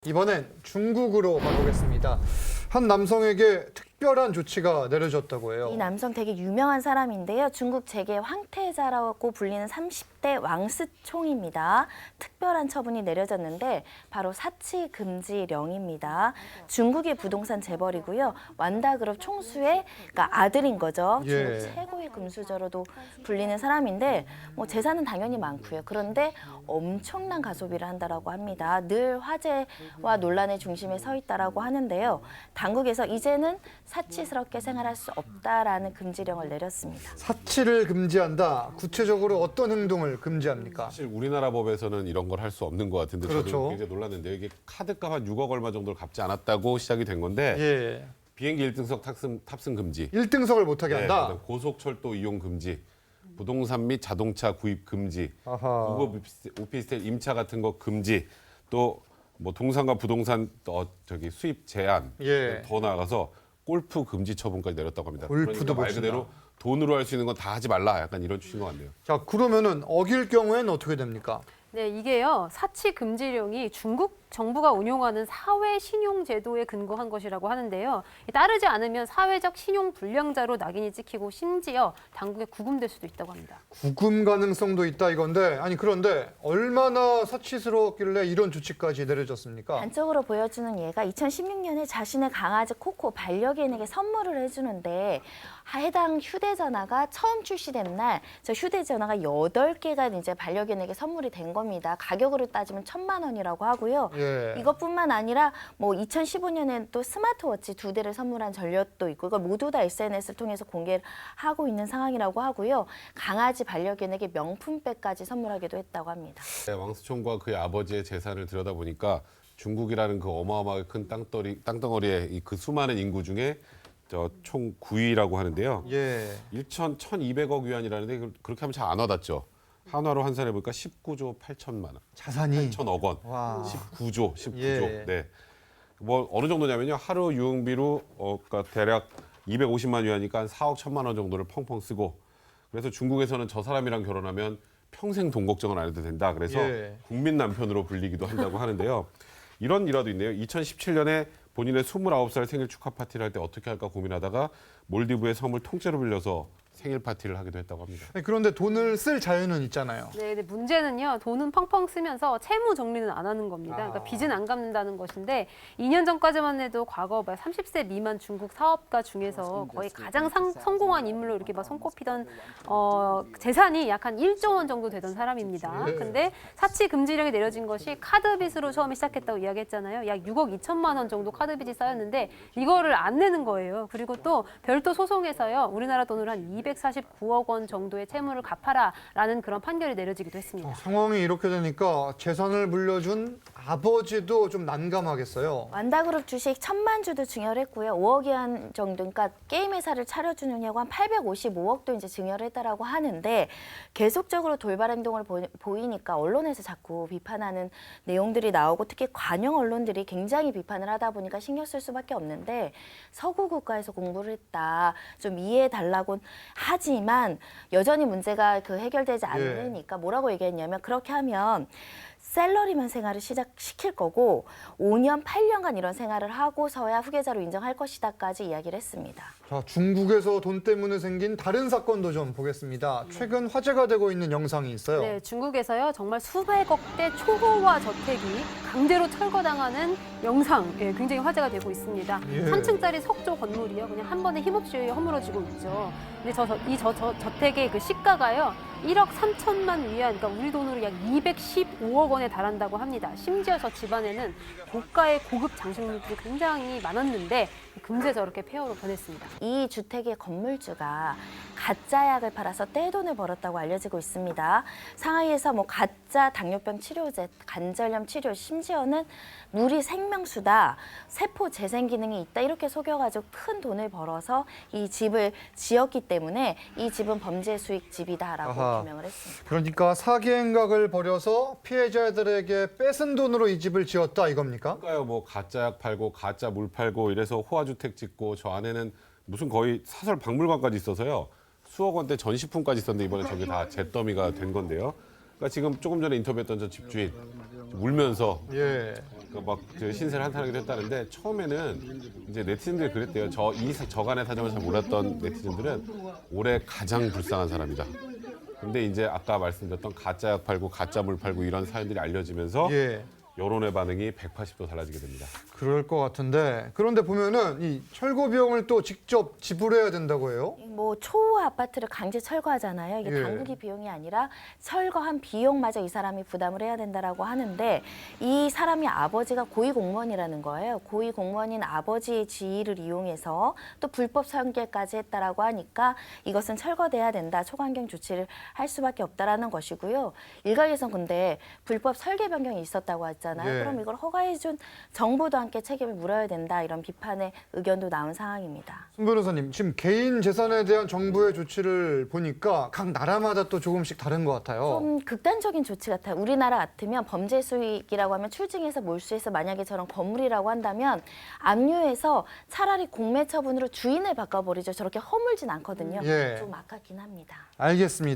이번엔 중국으로 가보겠습니다. 한 남성에게 특별한 조치가 내려졌다고 해요. 이 남성 되게 유명한 사람인데요. 중국 재계 황태자라고 불리는 30대 왕스총입니다. 특별한 처분이 내려졌는데 바로 사치 금지령입니다. 중국의 부동산 재벌이고요. 완다그룹 총수의 그러니까 아들인 거죠. 예. 중국 최고의 금수저로도 불리는 사람인데 뭐 재산은 당연히 많고요. 그런데 엄청난 가소비를 한다라고 합니다. 늘 화제와 논란의 중심에 서 있다라고 하는데요. 당국에서 이제는 사치스럽게 생활할 수 없다라는 금지령을 내렸습니다. 사치를 금지한다. 구체적으로 어떤 행동을 금지합니까? 사실 우리나라 법에서는 이런 걸 할 수 없는 것 같은데 그렇죠. 저도 굉장히 놀랐는데요. 이게 카드값 한 6억 얼마 정도를 갚지 않았다고 시작이 된 건데 예. 비행기 1등석 탑승 금지, 1등석을 못하게 한다. 그다음에 고속철도 이용 금지, 부동산 및 자동차 구입 금지, 아하. 고급 오피스텔 임차 같은 거 금지, 또 뭐 동산과 부동산 수입 제한, 예. 더 나아가서 골프 금지 처분까지 내렸다고 합니다. 골프도 그러니까 말 못 친다. 그대로 돈으로 할 수 있는 건 다 하지 말라. 약간 이런 취지인 것 같네요. 자, 그러면은 어길 경우에는 어떻게 됩니까? 네, 이게요. 사치 금지령이 중국 정부가 운용하는 사회 신용 제도에 근거한 것이라고 하는데요. 따르지 않으면 사회적 신용 불량자로 낙인이 찍히고 심지어 당국에 구금될 수도 있다고 합니다. 구금 가능성도 있다 이건데 아니 그런데 얼마나 사치스러웠길래 이런 조치까지 내려졌습니까? 단적으로 보여주는 예가 2016년에 자신의 강아지 코코 반려견에게 선물을 해주는데 해당 휴대전화가 처음 출시된 날 저 휴대전화가 8개가 이제 반려견에게 선물이 된 겁니다. 가격으로 따지면 1,000만 원이라고 하고요. 예. 이것뿐만 아니라 뭐 2015년에는 또 스마트워치 2대를 선물한 전력도 있고 이걸 모두 다 SNS를 통해서 공개를 하고 있는 상황이라고 하고요. 강아지 반려견에게 명품백까지 선물하기도 했다고 합니다. 네, 왕수총과 그의 아버지의 재산을 들여다보니까 중국이라는 그 어마어마하게 큰 땅덩어리의 그 수많은 인구 중에 총 9위라고 하는데요. 예. 1,200억 위안이라는데 그렇게 하면 잘 안 와닿죠. 한화로 환산해 보니까 19조 8천만 원, 자산이 8천억 원, 와. 19조. 예. 네. 뭐 어느 정도냐면요. 하루 유흥비로 그러니까 대략 250만 위안이니까 한 4억 1천만 원 정도를 펑펑 쓰고 그래서 중국에서는 저 사람이랑 결혼하면 평생 돈 걱정은 안 해도 된다. 그래서 예. 국민 남편으로 불리기도 한다고 하는데요. 이런 일화도 있네요. 2017년에 본인의 29살 생일 축하 파티를 할 때 어떻게 할까 고민하다가 몰디브의 섬을 통째로 빌려서 생일 파티를 하기도 했다고 합니다. 아니, 그런데 돈을 쓸 자유는 있잖아요. 네, 근데 문제는요. 돈은 펑펑 쓰면서 채무 정리는 안 하는 겁니다. 그러니까 빚은 안 갚는다는 것인데 2년 전까지만 해도 과거 30세 미만 중국 사업가 중에서 거의 가장 성공한 인물로 이렇게 막 손꼽히던 재산이 약 한 1조 원 정도 되던 사람입니다. 근데 사치 금지령이 내려진 것이 카드 빚으로 처음에 시작했다고 이야기했잖아요. 약 6억 2천만 원 정도 카드 빚이 쌓였는데 이거를 안 내는 거예요. 그리고 또 별도 소송에서요. 우리나라 돈으로 한 249억 원 정도의 채무를 갚아라라는 그런 판결이 내려지기도 했습니다. 상황이 이렇게 되니까 재산을 물려준 아버지도 좀 난감하겠어요. 완다그룹 주식 1,000만 주도 증여를 했고요. 5억 원 정도, 그러니까 게임 회사를 차려주느냐고 한 855억도 이제 증여를 했다라고 하는데 계속적으로 돌발 행동을 보이니까 언론에서 자꾸 비판하는 내용들이 나오고 특히 관영 언론들이 굉장히 비판을 하다 보니까 신경 쓸 수밖에 없는데 서구 국가에서 공부를 했다, 좀 이해해 달라고 하지만 여전히 문제가 해결되지 않으니까 뭐라고 얘기했냐면 그렇게 하면 셀러리맨 생활을 시작시킬 거고 5년, 8년간 이런 생활을 하고서야 후계자로 인정할 것이다까지 이야기를 했습니다. 자, 중국에서 돈 때문에 생긴 다른 사건도 좀 보겠습니다. 최근 화제가 되고 있는 영상이 있어요. 네, 중국에서요 정말 수백억 대 초호화 저택이 강제로 철거당하는 영상 굉장히 화제가 되고 있습니다. 예. 3층짜리 석조 건물이요 그냥 한 번에 힘없이 허물어지고 있죠. 근데 이 저택의 그 시가가요 1억 3천만 위안, 그러니까 우리 돈으로 약 215억 원에 달한다고 합니다. 심지어 저 집안에는 고가의 고급 장식물들이 굉장히 많았는데 금세 저렇게 폐허로 변했습니다. 이 주택의 건물주가 가짜 약을 팔아서 떼돈을 벌었다고 알려지고 있습니다. 상하이에서 뭐 가짜 당뇨병 치료제, 관절염 치료, 심지어는 물이 생명수다, 세포 재생 기능이 있다 이렇게 속여가지고 큰 돈을 벌어서 이 집을 지었기 때문에 이 집은 범죄 수익 집이다라고 아하. 규명을 했습니다. 그러니까 사기 행각을 벌여서 피해자들에게 뺏은 돈으로 이 집을 지었다 이겁니까? 그러니까요. 뭐 가짜 약 팔고 가짜 물 팔고 이래서 호화주택 짓고 저 안에는 무슨 거의 사설 박물관까지 있어서요. 수억 원대 전시품까지 있었는데 이번에 저게 다 잿더미가 된 건데요. 그러니까 지금 조금 전에 인터뷰했던 저 집주인 울면서 예. 그 신세를 한탄하기도 했다는데 처음에는 이제 네티즌들이 그랬대요. 저간의 사정을 잘 몰랐던 네티즌들은 올해 가장 불쌍한 사람이다. 근데 이제 아까 말씀드렸던 가짜 약 팔고 가짜 물 팔고 이런 사연들이 알려지면서 예. 여론의 반응이 180도 달라지게 됩니다. 그럴 것 같은데 그런데 보면은 이 철거 비용을 또 직접 지불해야 된다고 해요. 뭐 초호 아파트를 강제 철거하잖아요. 이게 예. 당국이 비용이 아니라 철거한 비용마저 이 사람이 부담을 해야 된다라고 하는데 이 사람이 아버지가 고위공무원이라는 거예요. 고위공무원인 아버지의 지위를 이용해서 또 불법 설계까지 했다라고 하니까 이것은 철거돼야 된다. 초강경 조치를 할 수밖에 없다라는 것이고요. 일각에선 근데 불법 설계 변경이 있었다고 하잖아요. 예. 그럼 이걸 허가해준 정부도 함께 책임을 물어야 된다. 이런 비판의 의견도 나온 상황입니다. 손 변호사님, 지금 개인 재산에 대한 정부의 조치를 보니까 각 나라마다 또 조금씩 다른 것 같아요. 좀 극단적인 조치 같아요. 우리나라 같으면 범죄 수익이라고 하면 출증해서 몰수해서 만약에 저런 건물이라고 한다면 압류해서 차라리 공매 처분으로 주인을 바꿔버리죠. 저렇게 허물진 않거든요. 예. 좀 아깝긴 합니다. 알겠습니다.